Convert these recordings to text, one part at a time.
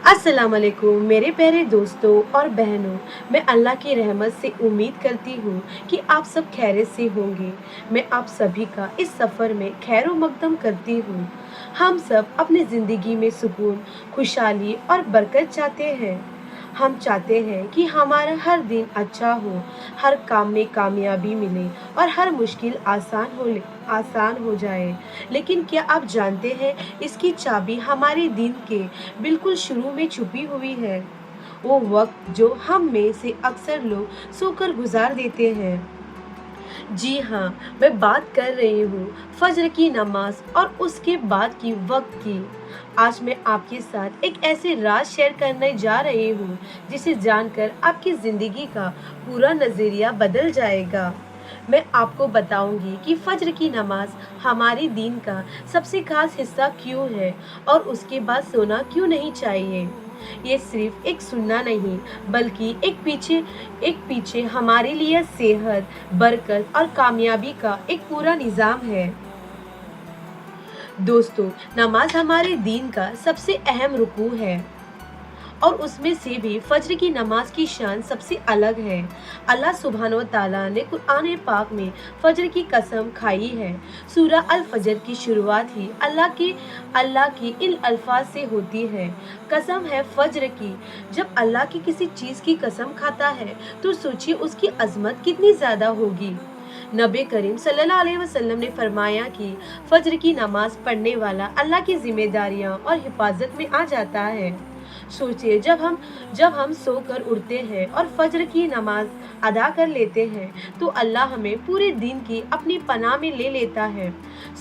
अस्सलाम वालेकुम मेरे प्यारे दोस्तों और बहनों। मैं अल्लाह की रहमत से उम्मीद करती हूँ कि आप सब खैरियत से होंगे। मैं आप सभी का इस सफ़र में खैर मकदम करती हूँ। हम सब अपनी ज़िंदगी में सुकून, खुशहाली और बरकत चाहते हैं। हम चाहते हैं कि हमारा हर दिन अच्छा हो, हर काम में कामयाबी मिले और हर मुश्किल आसान हो जाए। लेकिन क्या आप जानते हैं, इसकी चाबी हमारे दिन के बिल्कुल शुरू में छुपी हुई है। वो वक्त जो हम में से अक्सर लोग सोकर गुजार देते हैं। जी हाँ, मैं बात कर रही हूँ फज्र की नमाज और उसके बाद की वक्त की। आज मैं आपके साथ एक ऐसे राज शेयर करने जा रही हूँ जिसे जानकर आपकी ज़िंदगी का पूरा नज़रिया बदल जाएगा। मैं आपको बताऊंगी कि फज्र की नमाज हमारे दीन का सबसे खास हिस्सा क्यों है और उसके बाद सोना क्यों नहीं चाहिए। ये सिर्फ एक सुनना नहीं, बल्कि एक पीछे हमारे लिए सेहत, बरकत और कामयाबी का एक पूरा निज़ाम है। दोस्तों, नमाज हमारे दीन का सबसे अहम रुकू है और उसमें से भी फज्र की नमाज की शान सबसे अलग है। अल्लाह सुब्हानो ताला ने कुरान पाक में फज्र की कसम खाई है। सूरह अल फज्र की शुरुआत ही अल्लाह की इन अल्फाज से होती है। कसम है फज्र की। जब अल्लाह की किसी चीज़ की कसम खाता है तो सोचिए उसकी अजमत कितनी ज़्यादा होगी। नबी करीम सल्लल्लाहु अलैहि वसल्लम ने फरमाया कि फज्र की नमाज पढ़ने वाला अल्लाह की जिम्मेदारियां और हिफाजत में आ जाता है। सोचिए, जब हम सोकर उठते हैं और फज्र की नमाज अदा कर लेते हैं तो अल्लाह हमें पूरे दिन की अपनी पनाह में ले लेता है।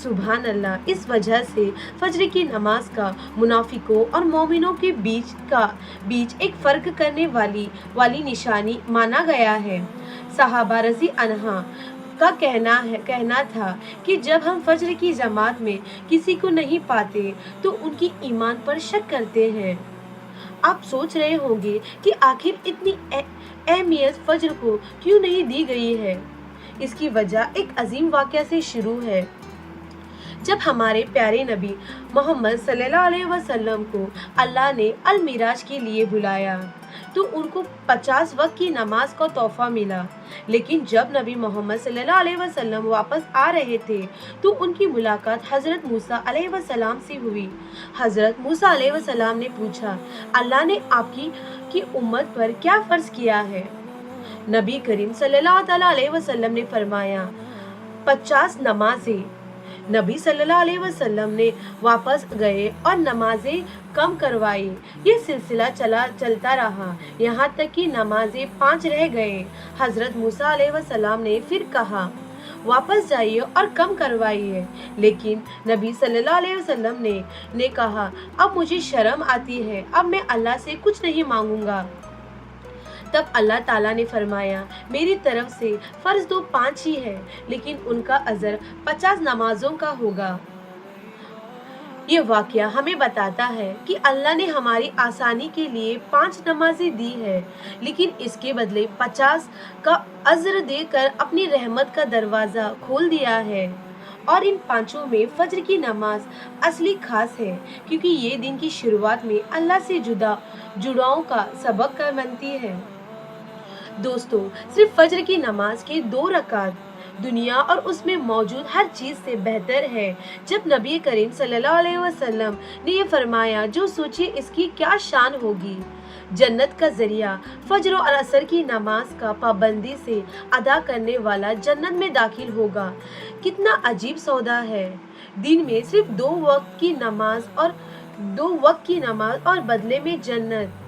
सुभान अल्लाह। इस वजह से फज्र की नमाज का मुनाफिकों और मोमिनों के बीच एक फ़र्क करने वाली निशानी माना गया है। सहाबा रज़ी अन्हा का कहना था कि जब हम फज्र की जमात में किसी को नहीं पाते तो उनकी ईमान पर शक करते हैं। आप सोच रहे होंगे कि आखिर इतनी अहमियत फज्र को क्यों नहीं दी गई है। इसकी वजह एक अजीम वाक़या से शुरू है। जब हमारे प्यारे नबी मोहम्मद सल्लल्लाहु अलैहि वसल्लम को अल्लाह ने अल मिराज के लिए बुलाया तो उनको 50 वक्त की नमाज का तोहफा मिला। लेकिन जब नबी मोहम्मद सल्लल्लाहु अलैहि वसल्लम वापस आ रहे थे तो उनकी मुलाकात हज़रत मूसा अलैहि वसल्लम से हुई। हज़रत मूसा अलैहि वसल्लम ने पूछा, अल्लाह ने आपकी उम्मत पर क्या फ़र्ज किया है। नबी करीम सल्लल्लाहु अलैहि वसल्लम ने फरमाया, 50 नमाजें। नबी सल्लल्लाहु अलैहि वसल्लम ने वापस गए और नमाजें कम करवाई। ये सिलसिला चलता रहा, यहाँ तक कि नमाजें 5 रह गए। हज़रत मूसा अलैहि वसल्लम ने फिर कहा, वापस जाइए और कम करवाइए। लेकिन नबी सल्लल्लाहु अलैहि वसल्लम ने कहा, अब मुझे शर्म आती है, अब मैं अल्लाह से कुछ नहीं मांगूंगा। तब अल्लाह ताला ने फरमाया, मेरी तरफ से फ़र्ज तो 5 ही है, लेकिन उनका अजर 50 नमाजों का होगा। ये वाक़या हमें बताता है कि अल्लाह ने हमारी आसानी के लिए 5 नमाजें दी है, लेकिन इसके बदले 50 का अज़्र देकर अपनी रहमत का दरवाज़ा खोल दिया है। और इन पाँचों में फज्र की नमाज असली खास है, क्योंकि ये दिन की शुरुआत में अल्लाह से जुड़ाव का सबक बनती है। दोस्तों, सिर्फ फज्र की नमाज के 2 रकात दुनिया और उसमें मौजूद हर चीज़ से बेहतर है। जब नबी करीम सल्लल्लाहु अलैहि वसल्लम ने ये फरमाया, जो सोचिए इसकी क्या शान होगी। जन्नत का जरिया फज्र और असर की नमाज का पाबंदी से अदा करने वाला जन्नत में दाखिल होगा। कितना अजीब सौदा है। दिन में सिर्फ 2 वक्त की नमाज और बदले में जन्नत।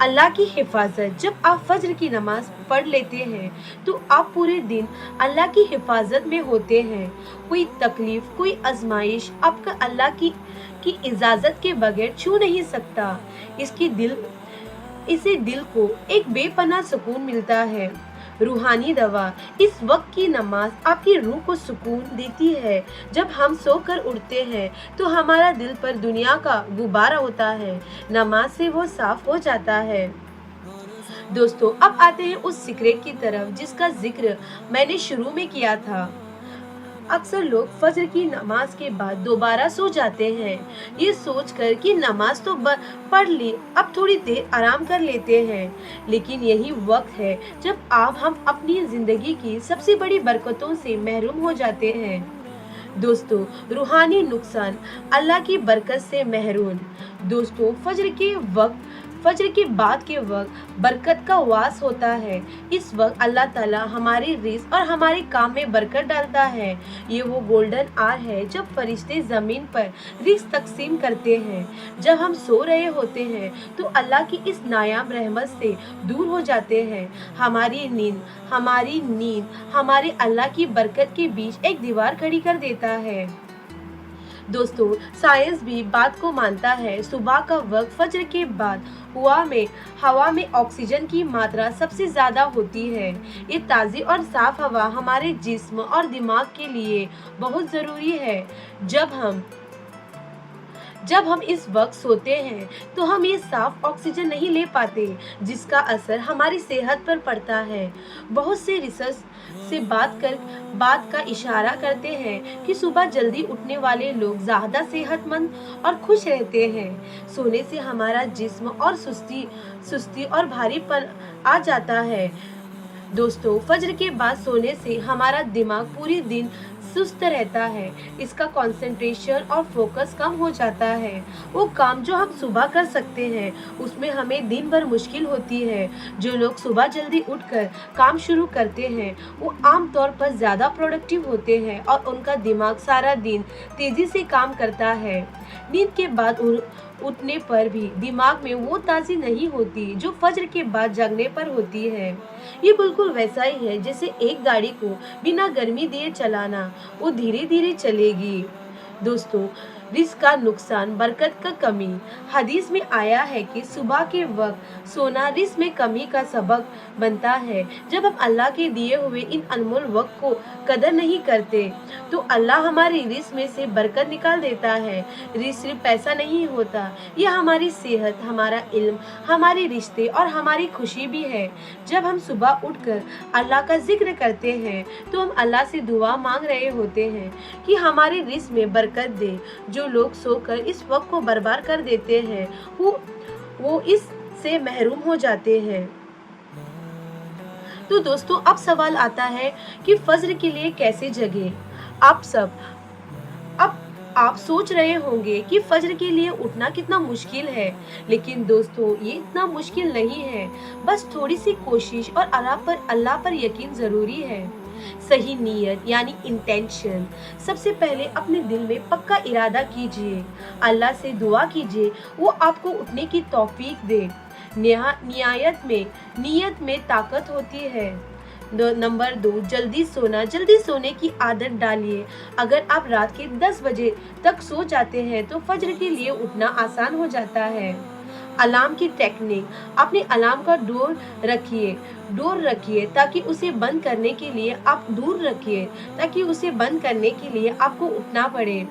अल्लाह की हिफाजत। जब आप फज्र की नमाज पढ़ लेते हैं तो आप पूरे दिन अल्लाह की हिफाजत में होते हैं। कोई तकलीफ, कोई आजमाइश आपका अल्लाह की इजाज़त के बगैर छू नहीं सकता। इसे दिल को एक बेपनाह सुकून मिलता है। रूहानी दवा। इस वक्त की नमाज आपकी रूह को सुकून देती है। जब हम सोकर उठते हैं तो हमारा दिल पर दुनिया का गुब्बारा होता है, नमाज से वो साफ हो जाता है। दोस्तों, अब आते हैं उस सीक्रेट की तरफ जिसका जिक्र मैंने शुरू में किया था। अक्सर लोग फज्र की नमाज के बाद दोबारा सो जाते हैं, ये सोचकर कि नमाज तो पढ़ ली, अब थोड़ी देर आराम कर लेते हैं। लेकिन यही वक्त है जब हम अपनी जिंदगी की सबसे बड़ी बरकतों से महरूम हो जाते हैं। दोस्तों, रूहानी नुकसान, अल्लाह की बरकत से महरूम। दोस्तों, फज्र के बाद के वक्त बरकत का वास होता है। इस वक्त अल्लाह ताला हमारी रिज़्क और हमारे काम में बरकत डालता है। ये वो गोल्डन आवर है जब फरिश्ते ज़मीन पर रिज़्क तकसीम करते हैं। जब हम सो रहे होते हैं तो अल्लाह की इस नायाब रहमत से दूर हो जाते हैं। हमारी नींद हमारे अल्लाह की बरकत के बीच एक दीवार खड़ी कर देता है। दोस्तों, साइंस भी बात को मानता है। सुबह का वक्त फज्र के बाद हवा में ऑक्सीजन की मात्रा सबसे ज़्यादा होती है। ये ताज़ी और साफ हवा हमारे जिस्म और दिमाग के लिए बहुत ज़रूरी है। जब हम इस वक्त सोते हैं तो हम ये साफ ऑक्सीजन नहीं ले पाते, जिसका असर हमारी सेहत पर पड़ता है। बहुत से रिसर्च से बात का इशारा करते हैं कि सुबह जल्दी उठने वाले लोग ज़्यादा सेहतमंद और खुश रहते हैं। सोने से हमारा जिस्म और सुस्ती और भारीपन आ जाता है। दोस्तों, फज्र के बाद सोने से हमारा दिमाग पूरी दिन सुस्त रहता है। इसका कंसंट्रेशन और फोकस कम हो जाता है। वो काम जो हम सुबह कर सकते हैं उसमें हमें दिन भर मुश्किल होती है। जो लोग सुबह जल्दी उठकर काम शुरू करते हैं वो आमतौर पर ज़्यादा प्रोडक्टिव होते हैं और उनका दिमाग सारा दिन तेज़ी से काम करता है। नींद के बाद उठने पर भी दिमाग में वो ताज़गी नहीं होती जो फज्र के बाद जगने पर होती है। ये बिल्कुल वैसा ही है जैसे एक गाड़ी को बिना गर्मी दिए चलाना, वो धीरे धीरे चलेगी। दोस्तों, रिस्क का नुकसान, बरकत का कमी। हदीस में आया है कि सुबह के वक्त सोना रिस्क में कमी का सबब बनता है। जब हम अल्लाह के दिए हुए इन अनमोल वक्त को कदर नहीं करते तो अल्लाह हमारी रिस्क में से बरकत निकाल देता है। रिस्क सिर्फ पैसा नहीं होता, यह हमारी सेहत, हमारा इल्म, हमारे रिश्ते और हमारी खुशी भी है। जब हम सुबह उठकर अल्लाह का जिक्र करते हैं तो हम अल्लाह से दुआ मांग रहे होते हैं कि हमारे रिस्क में बरकत दे। जो लोग सोकर इस वक्त को बर्बाद कर देते हैं वो इससे महरूम हो जाते हैं। तो दोस्तों, अब सवाल आता है कि फज्र के लिए कैसे जगें। आप सोच रहे होंगे कि फज्र के लिए उठना कितना मुश्किल है, लेकिन दोस्तों ये इतना मुश्किल नहीं है। बस थोड़ी सी कोशिश और अल्लाह पर यकीन ज़रूरी है। सही नीयत यानी इंटेंशन। सबसे पहले अपने दिल में पक्का इरादा कीजिए, अल्लाह से दुआ कीजिए वो आपको उठने की तौफीक दे। नीयत में ताकत होती है। नंबर 2, जल्दी सोने की आदत डालिए। अगर आप रात के 10 बजे तक सो जाते हैं तो फज्र के लिए उठना आसान हो जाता है। अलार्म की टेक्निक। अपने अलार्म का डोर रखिए ताकि उसे बंद करने के लिए आपको उठना पड़े।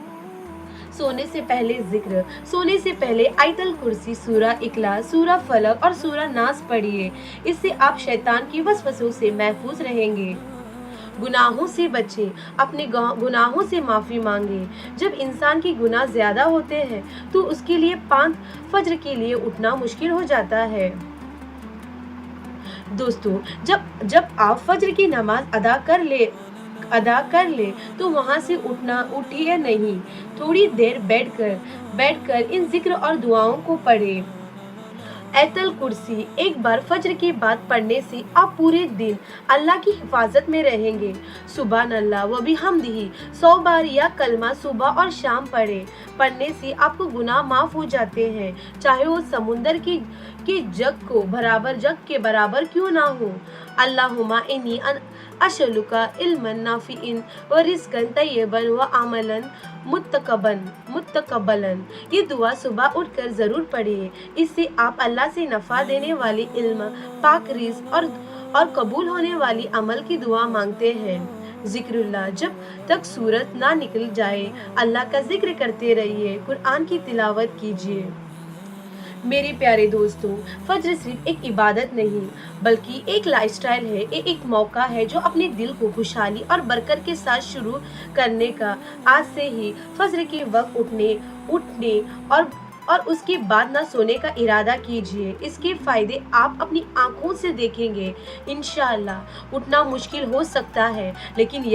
सोने से पहले जिक्र। सोने से पहले आयतल कुर्सी, सूरा इखलास, सूरा फलक और सूरा नास पढ़िए। इससे आप शैतान की वसवसों से महफूज रहेंगे। गुनाहों से बचें। अपने गुनाहों से माफ़ी मांगे। जब इंसान के गुनाह ज़्यादा होते हैं तो उसके लिए 5 फज्र के लिए उठना मुश्किल हो जाता है। दोस्तों, जब आप फज्र की नमाज अदा कर ले तो वहाँ से उठिए नहीं। थोड़ी देर बैठकर इन जिक्र और दुआओं को पढ़े। आयतल कुर्सी एक बार फज्र के बाद पढ़ने से आप पूरे दिन अल्लाह की हिफाजत में रहेंगे। सुभान अल्लाह व बिहम्दिही 100 बार या कलमा सुबह और शाम पढ़ने से आपको गुनाह माफ़ हो जाते हैं, चाहे वो समुंदर के जग के बराबर क्यों ना हो। अल्लाहुम्मा इन्नी असअलुका इल्मन नाफिअन व रिज़्क़न तय्यबन व अमलन मुतक़ब्बलन। ये दुआ सुबह उठकर ज़रूर पढ़िए। इससे आप अल्लाह से नफ़ा देने वाली इल्म, पाक रिज़्क़ और कबूल होने वाली अमल की दुआ मांगते हैं। ज़िक्रुल्लाह। जब तक सूरज ना निकल जाए अल्लाह का जिक्र करते रहिए, कुरान की तिलावत कीजिए। मेरे प्यारे दोस्तों, फज्र सिर्फ एक इबादत नहीं, बल्कि एक लाइफ़स्टाइल है, एक मौका है जो अपने दिल को खुशहाली और बरकत के साथ शुरू करने का। आज से ही फज्र के वक़्त उठने उठने और उसके बाद ना सोने का इरादा कीजिए। इसके फ़ायदे आप अपनी आँखों से देखेंगे। इंशाअल्लाह उठना मुश्किल हो सकता है, लेकिन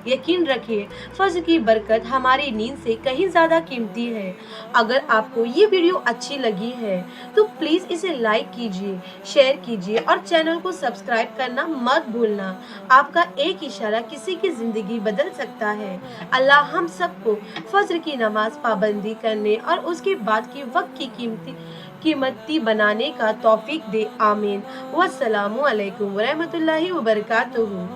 यकीन रखिए, फज्र की बरकत हमारी नींद से कहीं ज़्यादा कीमती है। अगर आपको ये वीडियो अच्छी लगी है, तो प्लीज़ इसे लाइक कीजिए, शेयर कीजिए और चैनल को सब्सक्राइब करना मत भूलना। आपका एक इशारा किसी की ज़िंदगी बदल सकता है। अल्लाह हम सबको फज्र की नमाज पाबंदी करने और उसके बाद के वक्त की कीमती बनाने का तौफीक दे। आमीन। वस्सलामु अलैकुम वरहमतुल्लाहि वबरकातुहू।